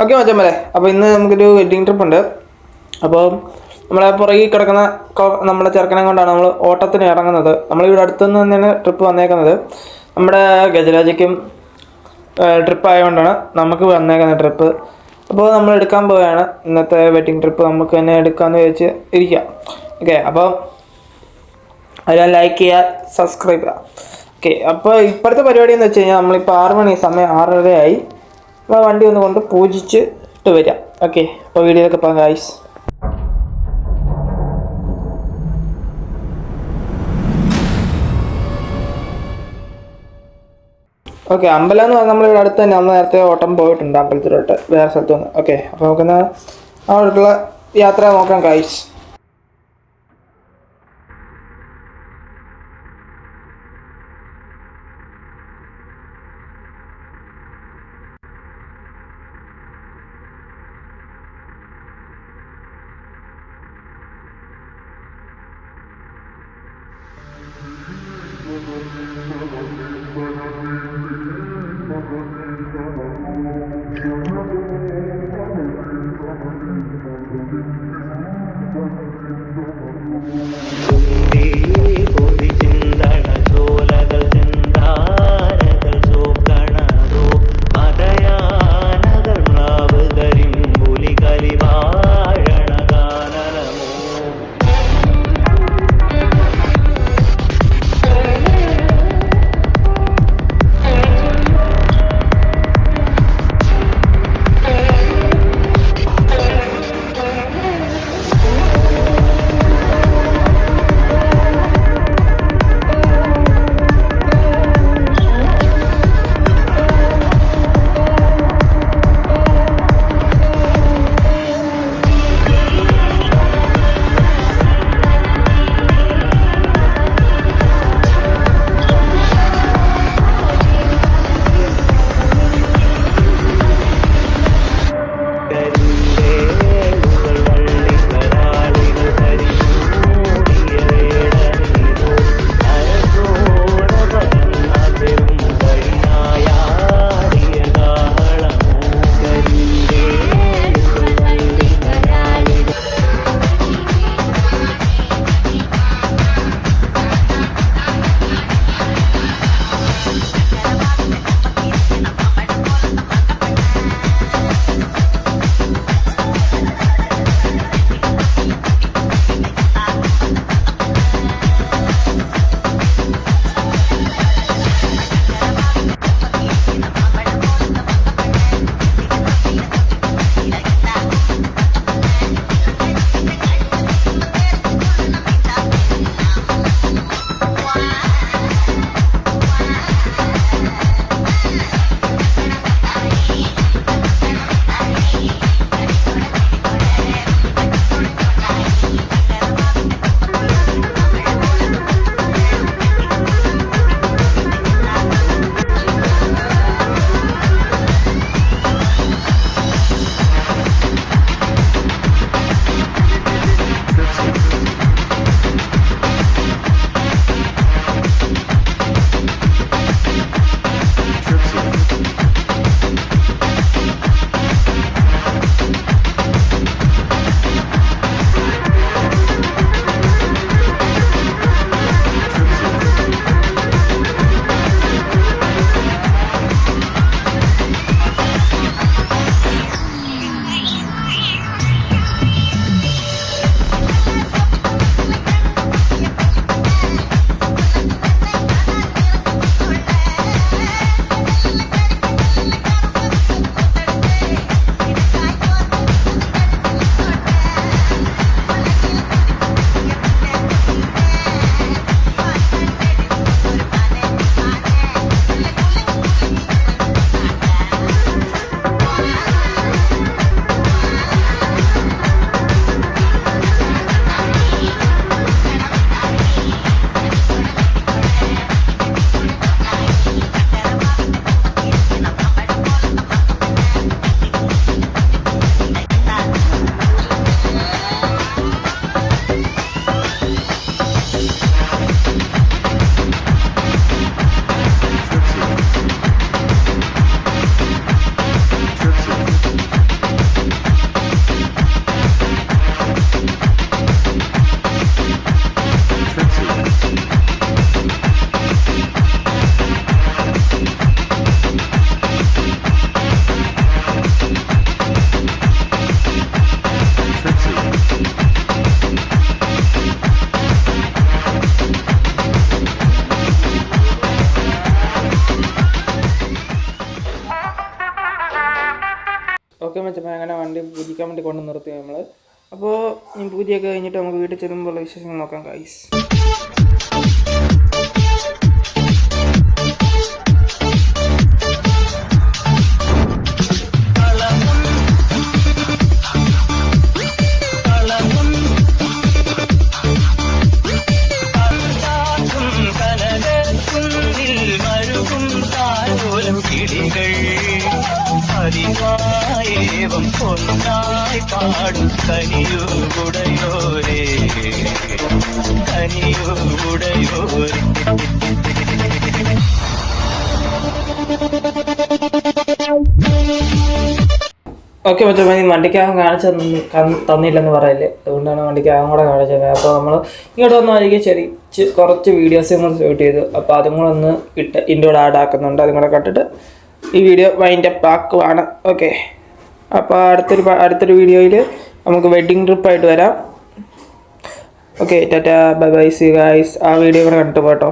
Okay മച്ചന്മാരെ, അപ്പോൾ ഇന്ന് നമുക്കൊരു വെഡ്ഡിങ് ട്രിപ്പ് ഉണ്ട്. അപ്പോൾ നമ്മളെ പുറകിൽ കിടക്കുന്ന നമ്മുടെ ചെറുക്കനെ കൊണ്ടാണ് നമ്മൾ ഓട്ടത്തിന് ഇറങ്ങുന്നത്. നമ്മളിവിടെ അടുത്തുനിന്ന് തന്നെയാണ് ട്രിപ്പ് വന്നേക്കുന്നത്. നമ്മുടെ ഗജരാജയ്ക്കും ട്രിപ്പ് ആയതുകൊണ്ടാണ് നമുക്ക് വന്നേക്കുന്ന ട്രിപ്പ്. അപ്പോൾ നമ്മൾ എടുക്കാൻ പോവുകയാണ് ഇന്നത്തെ വെഡ്ഡിങ് ട്രിപ്പ്. നമുക്ക് തന്നെ എടുക്കാമെന്ന് വെച്ച് ഇരിക്കാം. ഓക്കെ, അപ്പോൾ അതിൽ ലൈക്ക് ചെയ്യുക, സബ്സ്ക്രൈബ് ചെയ്യുക. ഓക്കെ, അപ്പോൾ ഇപ്പോഴത്തെ പരിപാടി എന്ന് വെച്ച് കഴിഞ്ഞാൽ നമ്മളിപ്പോൾ 6 മണി, സമയം 6:30 നമ്മൾ വണ്ടി ഒന്ന് കൊണ്ട് പൂജിച്ചിട്ട് വരാം. ഓക്കെ, അപ്പോൾ വീഡിയോയിലൊക്കെ പോകാം ഗൈസ്. ഓക്കെ, അമ്പലം എന്ന് പറഞ്ഞാൽ നമ്മളിവിടെ അടുത്ത് തന്നെ. നമ്മൾ നേരത്തെ ഓട്ടം പോയിട്ടുണ്ട് അമ്പലത്തിലോട്ട്, വേറെ സ്ഥലത്ത് നിന്ന്. ഓക്കെ, അപ്പോൾ നമുക്കെന്നാൽ അവിടേക്കുള്ള യാത്ര നോക്കാം ഗൈസ്. ഓക്കെ മച്ചമ്മ, അങ്ങനെ വണ്ടി പൂജിക്കാൻ വേണ്ടി കൊണ്ട് നിർത്തി നമ്മൾ. അപ്പോൾ ഈ പൂജയൊക്കെ കഴിഞ്ഞിട്ട് നമുക്ക് വീട്ടിൽ ചെല്ലുമ്പോൾ വിശേഷങ്ങൾ നോക്കാം ഗൈസ്. േവം പൊന്നായി പാടും കനിയുടയോരേ കനിയുടയോരേ. ഓക്കെ മച്ചമ്മ, ഈ വണ്ടിക്കകം തന്നില്ലെന്ന് പറയല്ലേ, അതുകൊണ്ടാണ് വണ്ടിക്കകം കൂടെ കാണിച്ചത്. അപ്പോൾ നമ്മൾ ഇങ്ങോട്ട് വന്ന വഴിക്ക് കുറച്ച് വീഡിയോസും കൂടെ ഷൂട്ട് ചെയ്തു. അപ്പോൾ അതും കൂടെ ഒന്ന് ഇതിൻ്റെ കൂടെ ആഡ് ആക്കുന്നുണ്ട്. അതും കൂടെ കണ്ടിട്ട് ഈ വീഡിയോ വൈൻഡപ്പ് ആക്കുവാണ്. ഓക്കെ, അപ്പോൾ അടുത്തൊരു വീഡിയോയിൽ നമുക്ക് വെഡ്ഡിങ് ട്രിപ്പായിട്ട് വരാം. Okay, tata, bye bye, see guys. ആ വീഡിയോ കൂടെ കണ്ടിട്ട് പോട്ടോ.